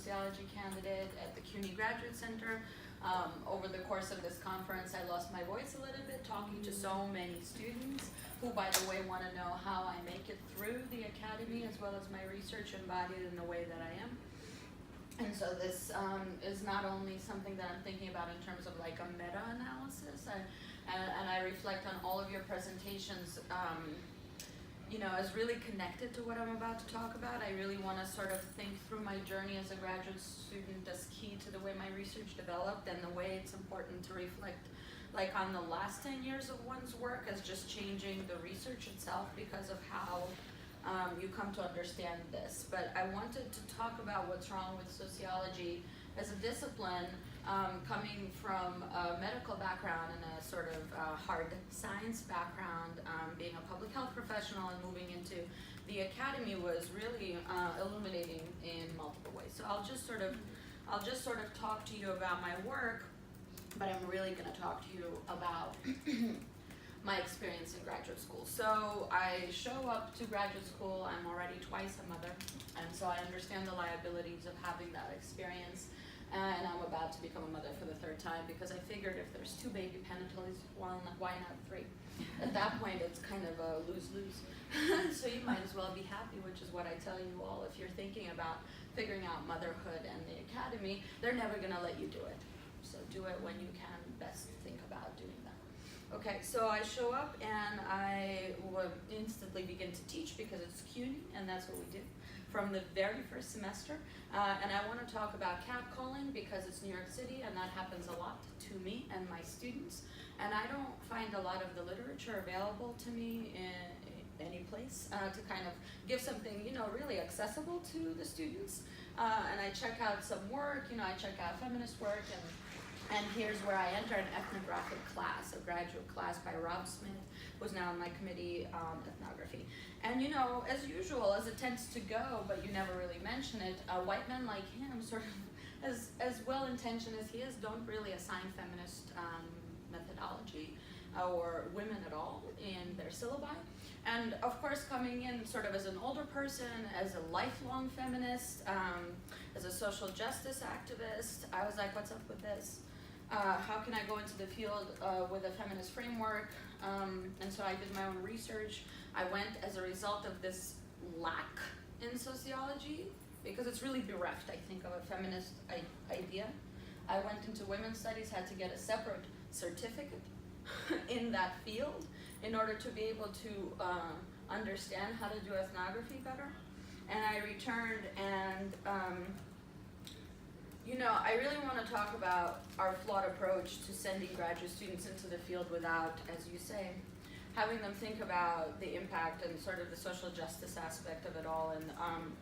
sociology candidate at the CUNY Graduate Center. Over the course of this conference, I lost my voice a little bit talking to so many students who, by the way, want to know how I make it through the academy as well as my research embodied in the way that I am. And so this is not only something that I'm thinking about in terms of like a meta-analysis, and I reflect on all of your presentations, you know, as really connected to what I'm about to talk about. I really want to sort of think through my journey as a graduate student as key to the way my research developed and the way it's important to reflect like on the last 10 years of one's work as just changing the research itself because of how you come to understand this. But I wanted to talk about what's wrong with sociology as a discipline, coming from a medical background and a sort of hard science background, being a public health professional and moving into the academy was really illuminating in multiple ways. So I'll just sort of talk to you about my work, but I'm really going to talk to you about my experience in graduate school. So I show up to graduate school, I'm already twice a mother, and so I understand the liabilities of having that experience. And I'm about to become a mother for the third time because I figured if there's 2 baby penitentials, well, why not 3? At that point, it's kind of a lose-lose. So you might as well be happy, which is what I tell you all. If you're thinking about figuring out motherhood and the academy, they're never going to let you do it. So do it when you can best think about doing that. Okay, so I show up and I will instantly begin to teach because it's CUNY and that's what we do from the very first semester. And I want to talk about catcalling because it's New York City and that happens a lot to me and my students. And I don't find a lot of the literature available to me in any place to kind of give something, you know, really accessible to the students. And I check out some work, you know, I check out feminist work, and here's where I enter an ethnographic class, a graduate class by Rob Smith, who's now on my committee, ethnography. And you know, as usual, as it tends to go, but you never really mention it, white men like him, sort of as well-intentioned as he is, don't really assign feminist methodology or women at all in their syllabi. And of course, coming in sort of as an older person, as a lifelong feminist, as a social justice activist, I was like, what's up with this? How can I go into the field with a feminist framework? And so I did my own research. I went as a result of this lack in sociology, because it's really bereft, I think, of a feminist idea. I went into women's studies, had to get a separate certificate in that field in order to be able to understand how to do ethnography better. And I returned and you know, I really want to talk about our flawed approach to sending graduate students into the field without, as you say, having them think about the impact and sort of the social justice aspect of it all, and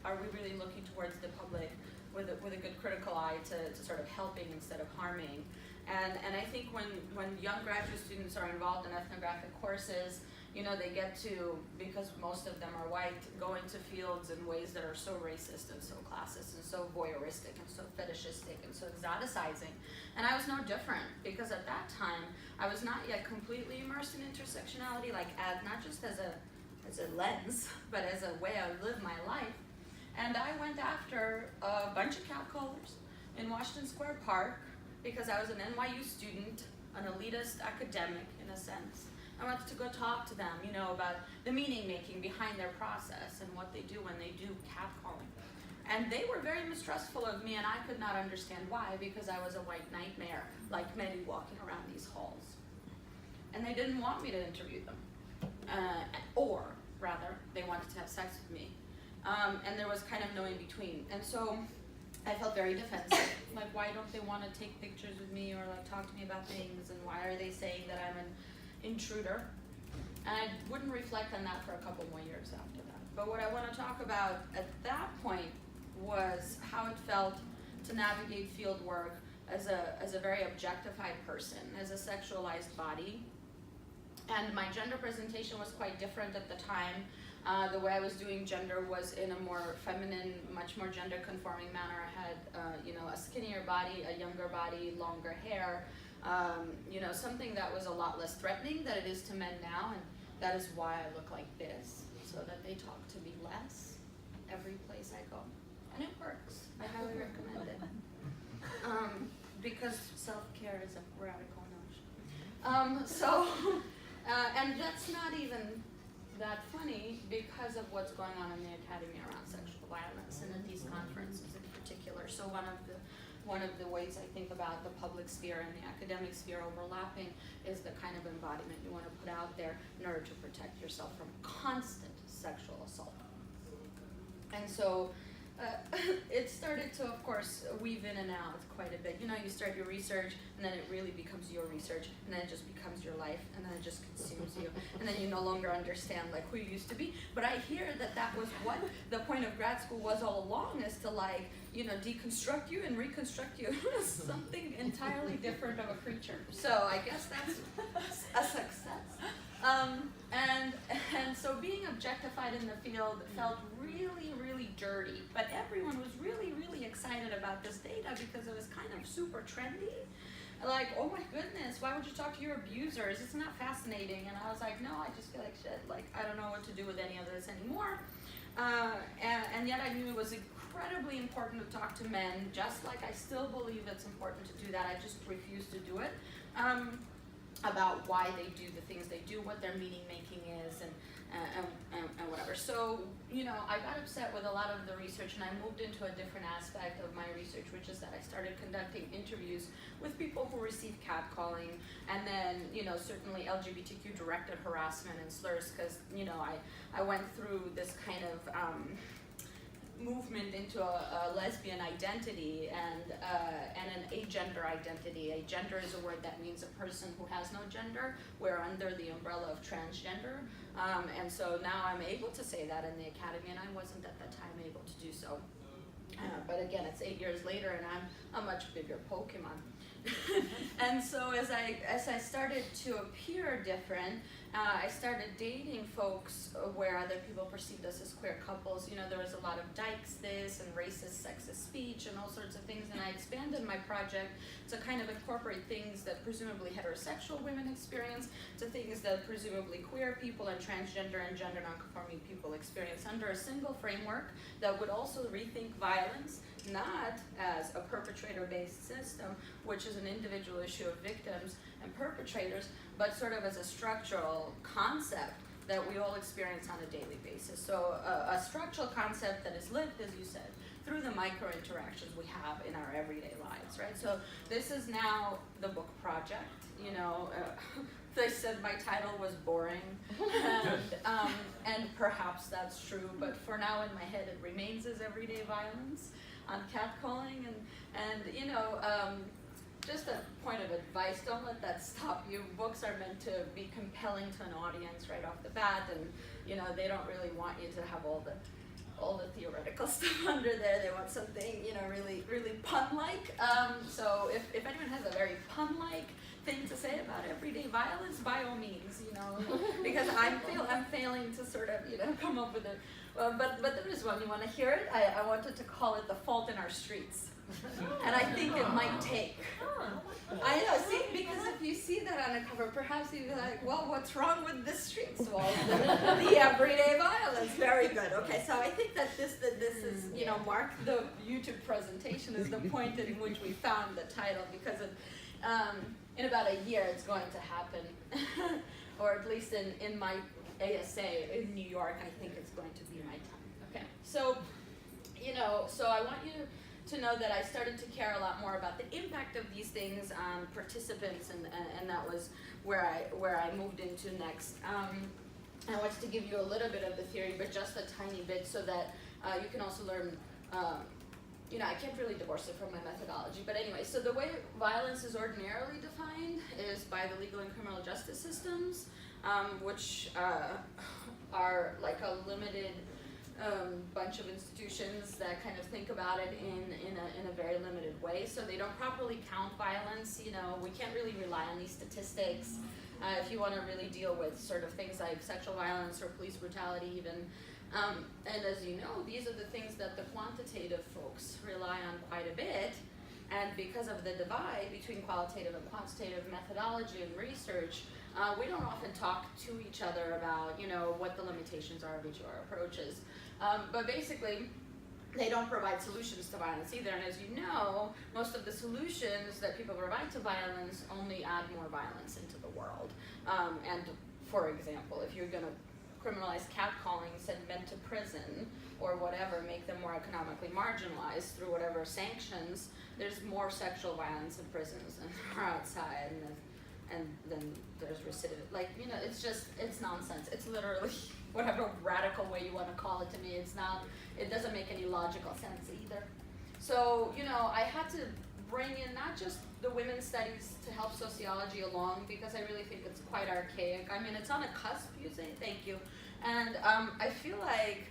are we really looking towards the public with a good critical eye to sort of helping instead of harming. And I think when young graduate students are involved in ethnographic courses, you know, they get to, because most of them are white, go into fields in ways that are so racist and so classist and so voyeuristic and so fetishistic and so exoticizing. And I was no different, because at that time, I was not yet completely immersed in intersectionality, like not just as a lens, but as a way I live my life. And I went after a bunch of catcallers in Washington Square Park, because I was an NYU student, an elitist academic in a sense. I wanted to go talk to them, you know, about the meaning making behind their process and what they do when they do catcalling. And they were very mistrustful of me, and I could not understand why, because I was a white nightmare, like many walking around these halls. And they didn't want me to interview them, or rather, they wanted to have sex with me. And there was kind of no in between. And so I felt very defensive, like why don't they want to take pictures with me or like talk to me about things, and why are they saying that I'm an intruder? And I wouldn't reflect on that for a couple more years after that. But what I want to talk about at that point was how it felt to navigate field work as a very objectified person, as a sexualized body. And my gender presentation was quite different at the time. The way I was doing gender was in a more feminine, much more gender conforming manner. I had, you know, a skinnier body, a younger body, longer hair, you know, something that was a lot less threatening than it is to men now, and that is why I look like this, so that they talk to me less every place I go. And it works. I highly recommend terrorism. We're out of Connaught. And that's not even that funny because of what's going on in the academy around sexual violence and at these conferences in particular. So one of the ways I think about the public sphere and the academic sphere overlapping is the kind of embodiment you want to put out there in order to protect yourself from constant sexual assault. And so it started to, of course, weave in and out quite a bit. You know, you start your research, and then it really becomes your research, and then it just becomes your life, and then it just consumes you, and then you no longer understand like who you used to be. But I hear that that was what the point of grad school was all along, is to like, you know, deconstruct you and reconstruct you as something entirely different of a creature. So I guess that's a success. And so being objectified in the field felt really, really dirty, but everyone was really, really excited about this data because it was kind of super trendy. Like, oh my goodness, why would you talk to your abusers? Isn't that fascinating? And I was like, no, I just feel like shit. Like, I don't know what to do with any of this anymore. And yet I knew it was incredibly important to talk to men, just like I still believe it's important to do that. I just refuse to do it. About why they do the things they do, what their meaning making is, and whatever. So, you know, I got upset with a lot of the research, and I moved into a different aspect of my research, which is that I started conducting interviews with people who received catcalling, and then, you know, certainly LGBTQ directed harassment and slurs, because, you know, I went through this kind of movement into a lesbian identity and an agender identity. Agender is a word that means a person who has no gender. We're under the umbrella of transgender. And so now I'm able to say that in the academy, and I wasn't at that time able to do so. But again, it's 8 years later, and I'm a much bigger Pokemon. And so as I started to appear different, I started dating folks where other people perceived us as queer couples. You know, there was a lot of dykes this and racist, sexist speech and all sorts of things, and I expanded my project to kind of incorporate things that presumably heterosexual women experience to things that presumably queer people and transgender and gender nonconforming people experience under a single framework that would also rethink violence, not as a perpetrator-based system, which is an individual issue of victims and perpetrators, but sort of as a structural concept that we all experience on a daily basis. So a structural concept that is lived, as you said, through the micro interactions we have in our everyday lives, right? So this is now the book project. You know, they said my title was boring, and perhaps that's true, but for now in my head it remains as everyday violence on catcalling, and you know, just a point of advice, don't let that stop you. Books are meant to be compelling to an audience right off the bat, and you know, they don't really want you to have all the theoretical stuff under there. They want something, you know, really, really pun-like. So if anyone has a very pun-like thing to say about everyday violence, by all means, you know, because I'm failing to sort of, you know, come up with it. But there is one. You want to hear it? I wanted to call it The Fault in Our Streets. And I think it might take. I know, see, because if you see that on a cover, perhaps you'd be like, well, what's wrong with the streets? Well, the everyday violence. Very good. Okay, so I think that this is, you know, Mark, the YouTube presentation is the point in which we found the title, because in about a year it's going to happen, or at least in my ASA in New York, I think it's going to be my time. Okay, so, you know, so I want you to know that I started to care a lot more about the impact of these things on participants, and that was where I moved into next. I wanted to give you a little bit of the theory, but just a tiny bit, so that you can also learn. You know, I can't really divorce it from my methodology, but anyway, so the way violence is ordinarily defined is by the legal and criminal justice systems, which are like a limited bunch of institutions that kind of think about it in a very limited way. So they don't properly count violence. You know, we can't really rely on these statistics if you want to really deal with sort of things like sexual violence or police brutality even. And as you know, these are the things that the quantitative folks rely on quite a bit. And because of the divide between qualitative and quantitative methodology and research, we don't often talk to each other about, you know, what the limitations are of each of our approaches. But basically, they don't provide solutions to violence either. And as you know, most of the solutions that people provide to violence only add more violence into the world. And for example, if you're going to criminalize catcalling, send men to prison, or whatever, make them more economically marginalized through whatever sanctions, there's more sexual violence in prisons than there are outside, and then there's recidivism. Like, you know, it's nonsense. It's literally whatever radical way you want to call it to me. It doesn't make any logical sense either. So, you know, I had to bring in not just the women's studies to help sociology along, because I really think it's quite archaic. I mean, it's on a cusp, you say, thank you. And I feel like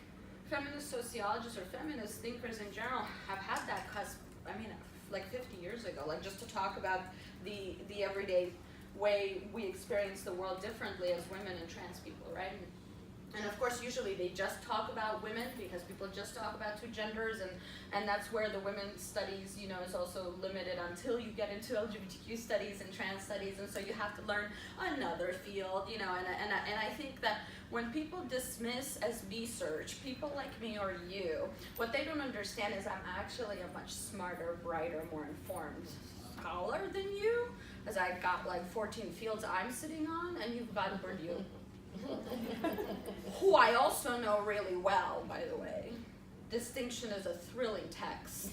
feminist sociologists or feminist thinkers in general have had that cusp, I mean, like 50 years ago, like just to talk about the everyday way we experience the world differently as women and trans people, right? And of course, usually they just talk about women because people just talk about two genders, and that's where the women's studies, you know, is also limited until you get into LGBTQ studies and trans studies, and so you have to learn another field, you know, and I think that when people dismiss as research, people like me or you, what they don't understand is I'm actually a much smarter, brighter, more informed scholar than you, as I got like 14 fields I'm sitting on, and you've got Purdue. Who I also know really well, by the way. Distinction is a thrilling text,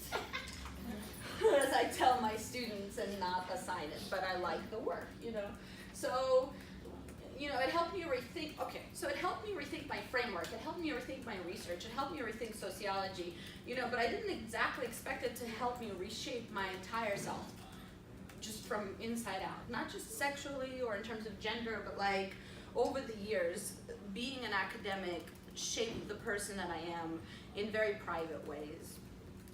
as I tell my students and not assign it, but I like the work, you know. So, you know, it helped me rethink, it helped me rethink my framework, it helped me rethink my research, it helped me rethink sociology, you know, but I didn't exactly expect it to help me reshape my entire self, just from inside out. Not just sexually or in terms of gender, but like, over the years, being an academic shaped the person that I am in very private ways.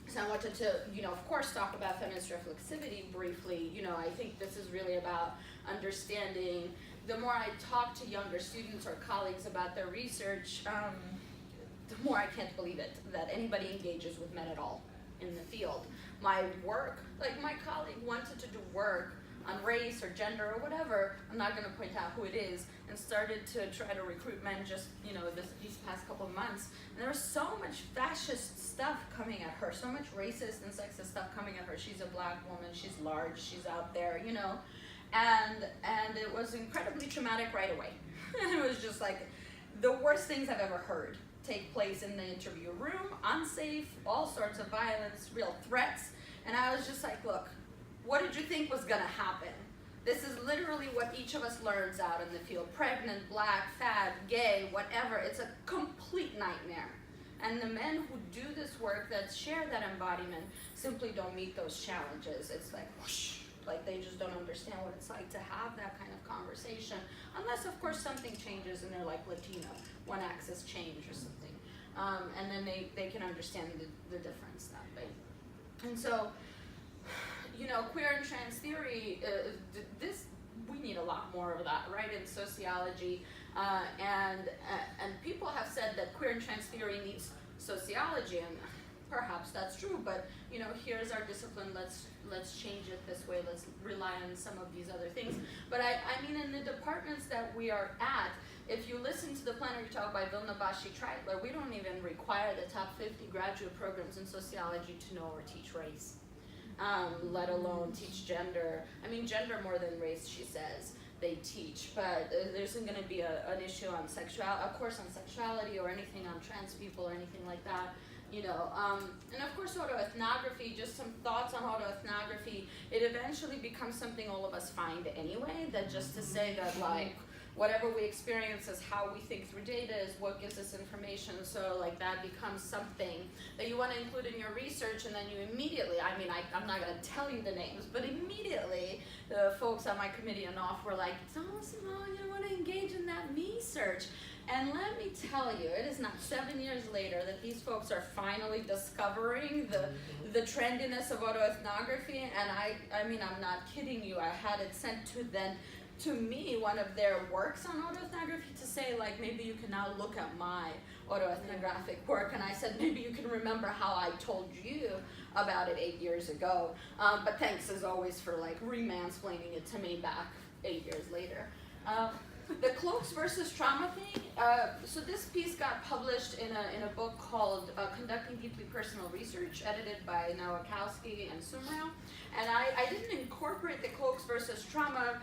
So I wanted to, you know, of course, talk about feminist reflexivity briefly. You know, I think this is really about understanding. The more I talk to younger students or colleagues about their research, the more I can't believe it, that anybody engages with men at all in the field. My work, like my colleague wanted to do work on race or gender or whatever, I'm not going to point out who it is, and started to try to recruit men just, you know, these past couple of months. And there was so much fascist stuff coming at her, so much racist and sexist stuff coming at her. She's a black woman, she's large, she's out there, you know. And it was incredibly traumatic right away. It was just like the worst things I've ever heard take place in the interview room, unsafe, all sorts of violence, real threats. And I was just like, look, what did you think was gonna happen? This is literally what each of us learns out in the field. Pregnant, black, fat, gay, whatever. It's a complete nightmare. And the men who do this work that share that embodiment simply don't meet those challenges. It's like whoosh, like they just don't understand what it's like to have that kind of conversation. Unless, of course, something changes and they're like Latino, one axis change or something. And then they can understand the difference that way. And so, you know, queer and trans theory, we need a lot more of that, right, in sociology. And people have said that queer and trans theory needs sociology, and perhaps that's true, but, you know, here's our discipline, let's change it this way, let's rely on some of these other things. But I mean, in the departments that we are at, if you listen to the plenary talk by Vilna Bashi-Treitler, we don't even require the top 50 graduate programs in sociology to know or teach race. Let alone teach gender. I mean, gender more than race, she says, they teach, but there isn't going to be an issue on a course on sexuality or anything on trans people or anything like that, you know. And of course, autoethnography, just some thoughts on autoethnography, it eventually becomes something all of us find anyway, that just to say that, like, whatever we experience is how we think through data, is what gives us information. So like that becomes something that you want to include in your research, and then you immediately, I mean, I'm not going to tell you the names, but immediately the folks on my committee and off were like, so Simone, you want to engage in that research. And let me tell you, it is not 7 years later that these folks are finally discovering the trendiness of autoethnography, and I mean, I'm not kidding you, I had it sent to me, one of their works on autoethnography, to say, like, maybe you can now look at my autoethnographic work, and I said, maybe you can remember how I told you about it 8 years ago. But thanks as always for like re-mansplaining it to me back 8 years later. The cloaks versus trauma thing, so this piece got published in a book called Conducting Deeply Personal Research, edited by Nowakowski and Sumrao. And I didn't incorporate the cloaks versus trauma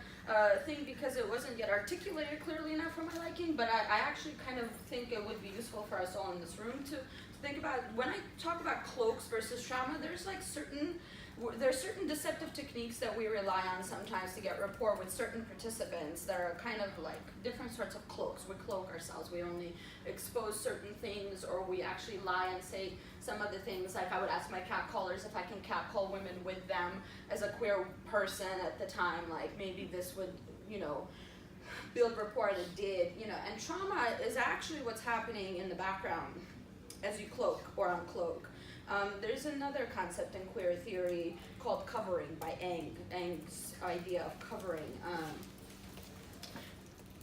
thing because it wasn't yet articulated clearly enough for my liking, but I actually kind of think it would be useful for us all in this room to think about. When I talk about cloaks versus trauma, there's certain deceptive techniques that we rely on sometimes to get rapport with certain participants that are kind of like different sorts of cloaks. We cloak ourselves, we only expose certain things, or we actually lie and say some other things. Like I would ask my catcallers if I can catcall women with them as a queer person at the time, like maybe this would, you know, build rapport, and it did, you know. And trauma is actually what's happening in the background as you cloak or uncloak. There's another concept in queer theory called covering by Eng's idea of covering.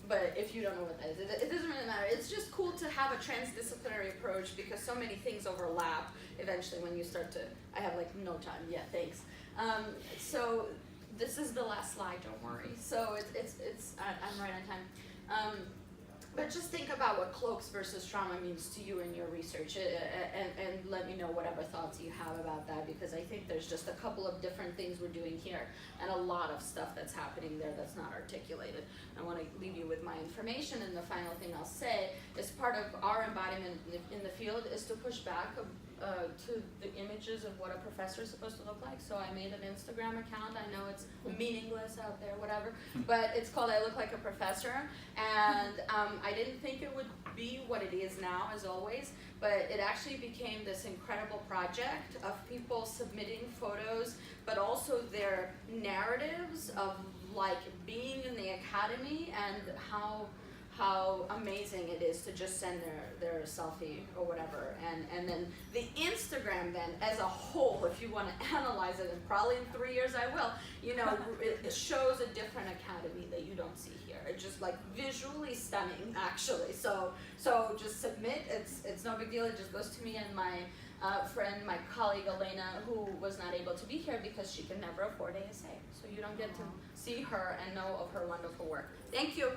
But if you don't know what that is, it doesn't really matter. It's just cool to have a transdisciplinary approach because so many things overlap eventually when you start to, I have like no time, yeah, thanks. So this is the last slide, don't worry. So I'm right on time. But just think about what cloaks versus trauma means to you in your research, and let me know whatever thoughts you have about that, because I think there's just a couple of different things we're doing here and a lot of stuff that's happening there that's not articulated. I want to leave you with my information, and the final thing I'll say is part of our embodiment in the field is to push back to the images of what a professor is supposed to look like. So I made an Instagram account. I know it's meaningless out there, whatever, but it's called I Look Like a Professor. And I didn't think it would be what it is now, as always, but it actually became this incredible project of people submitting photos, but also their narratives of like being in the academy and how amazing it is to just send their selfie or whatever. And then the Instagram then as a whole, if you want to analyze it, and probably in 3 years I will, you know, it shows a different academy that you don't see here. It's just like visually stunning, actually. So just submit, it's no big deal. It just goes to me and my friend, my colleague Elena, who was not able to be here because she can never afford ASA. So you don't get to see her and know of her wonderful work. Thank you.